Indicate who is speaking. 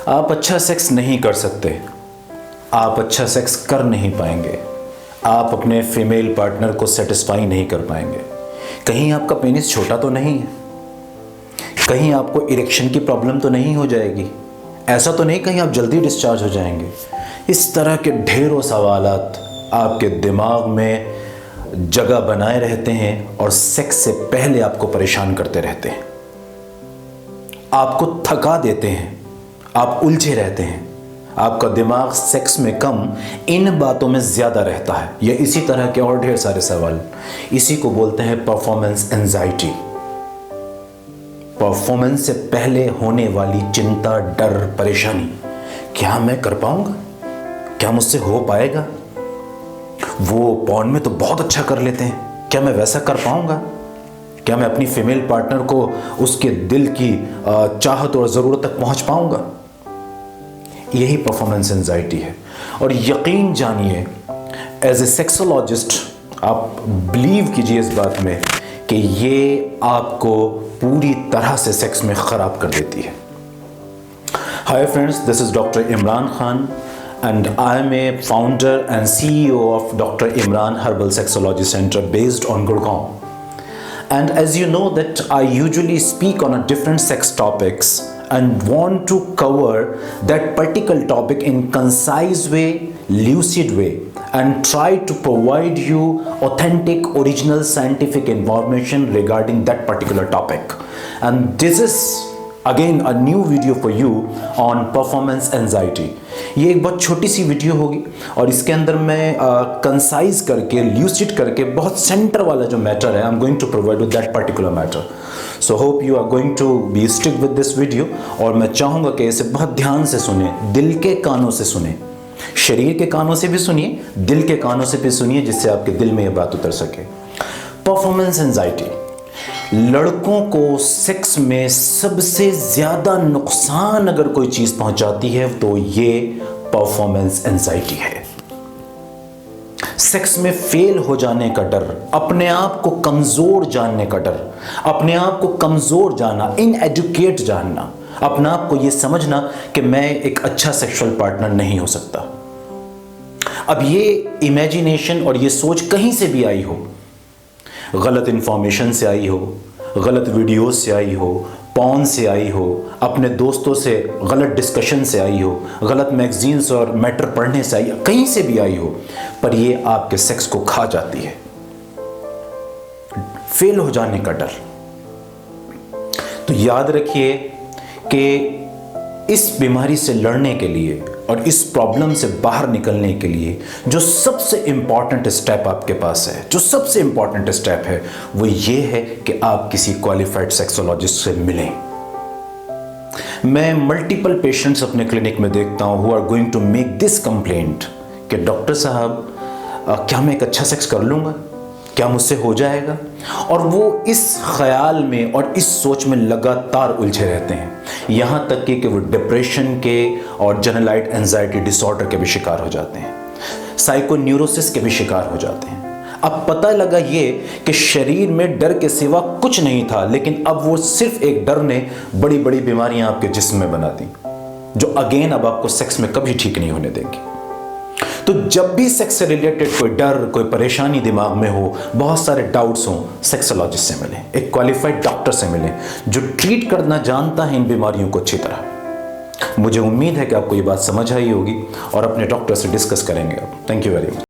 Speaker 1: आप अच्छा सेक्स नहीं कर सकते, आप अच्छा सेक्स कर नहीं पाएंगे, आप अपने फीमेल पार्टनर को सेटिस्फाई नहीं कर पाएंगे। कहीं आपका पेनिस छोटा तो नहीं है, कहीं आपको इरेक्शन की प्रॉब्लम तो नहीं हो जाएगी, ऐसा तो नहीं कहीं आप जल्दी डिस्चार्ज हो जाएंगे। इस तरह के ढेरों सवालात आपके दिमाग में जगह बनाए रहते हैं और सेक्स से पहले आपको परेशान करते रहते हैं, आपको थका देते हैं, आप उलझे रहते हैं। आपका दिमाग सेक्स में कम, इन बातों में ज़्यादा रहता है। या इसी तरह के और ढेर सारे सवाल, इसी को बोलते हैं परफॉर्मेंस एंजाइटी। परफॉर्मेंस से पहले होने वाली चिंता, डर, परेशानी। क्या मैं कर पाऊंगा? क्या मुझसे हो पाएगा? वो पॉर्न में तो बहुत अच्छा कर लेते हैं, क्या मैं वैसा कर पाऊंगा? क्या मैं अपनी फीमेल पार्टनर को उसके दिल की चाहत और ज़रूरत तक पहुंच पाऊंगा? यही परफॉर्मेंस एंजाइटी है। और यकीन जानिए, एज ए सेक्सोलॉजिस्ट आप बिलीव कीजिए इस बात में कि ये आपको पूरी तरह से सेक्स में ख़राब कर देती है। Hi friends, this is doctor Imran Khan and I am a founder and CEO of Dr. Imran Herbal Sexology Center based on Gurgaon. And as you know that I usually speak on a different sex topics and want to cover that particular topic in concise way, lucid way, and try to provide you authentic, original scientific information regarding that particular topic. And this is again a new video for you on performance anxiety. ये एक बहुत छोटी सी video होगी और इसके अंदर मैं concise करके, ल्यूसिड करके, बहुत सेंटर वाला जो मैटर है, I am going to provide with that particular matter. So hope you are going to be stick with this video. और मैं चाहूँगा कि इसे बहुत ध्यान से सुने, दिल के कानों से सुने, शरीर के कानों से भी सुनिए, दिल के कानों से भी सुनिए, जिससे आपके दिल में ये बात उतर सके। परफॉर्मेंस एंजाइटी लड़कों को सेक्स में सबसे ज़्यादा नुकसान अगर कोई चीज़ पहुंचाती है तो ये परफॉर्मेंस एंजाइटी है। सेक्स में फेल हो जाने का डर, अपने आप को कमज़ोर जानने का डर, अपने आप को कमज़ोर जाना, इनएडुकेट जानना, अपने आप को ये समझना कि मैं एक अच्छा सेक्सुअल पार्टनर नहीं हो सकता। अब ये इमेजिनेशन और ये सोच कहीं से भी आई हो, गलत इंफॉर्मेशन से आई हो, गलत वीडियोस से आई हो, पॉर्न से आई हो, अपने दोस्तों से गलत डिस्कशन से आई हो, गलत मैगजीन्स और मैटर पढ़ने से आई, कहीं से भी आई हो, पर ये आपके सेक्स को खा जाती है। फेल हो जाने का डर। तो याद रखिए कि इस बीमारी से लड़ने के लिए और इस प्रॉब्लम से बाहर निकलने के लिए जो सबसे इम्पॉर्टेंट स्टेप आपके पास है, जो सबसे इम्पॉर्टेंट स्टेप है, वो ये है कि आप किसी क्वालिफाइड सेक्सोलॉजिस्ट से मिलें। मैं मल्टीपल पेशेंट्स अपने क्लिनिक में देखता हूँ who are going to make this complaint कि डॉक्टर साहब, क्या मैं एक अच्छा सेक्स कर लूँगा? क्या मुझसे हो जाएगा? और वो इस ख्याल में और इस सोच में लगातार उलझे रहते हैं, यहाँ तक कि वो डिप्रेशन के और जनरलाइज एंजाइटी डिसऑर्डर के भी शिकार हो जाते हैं, साइकोन्यूरोसिस के भी शिकार हो जाते हैं। अब पता लगा ये कि शरीर में डर के सिवा कुछ नहीं था, लेकिन अब वो सिर्फ एक डर ने बड़ी बड़ी बीमारियां आपके जिस्म में बना दी, जो अगेन अब आपको सेक्स में कभी ठीक नहीं होने देंगी। तो जब भी सेक्स से रिलेटेड कोई डर, कोई परेशानी दिमाग में हो, बहुत सारे डाउट्स हों, सेक्सोलॉजिस्ट से मिलें, एक क्वालिफाइड डॉक्टर से मिलें जो ट्रीट करना जानता है इन बीमारियों को अच्छी तरह। मुझे उम्मीद है कि आपको ये बात समझ आई होगी और अपने डॉक्टर से डिस्कस करेंगे आप। Thank you very much.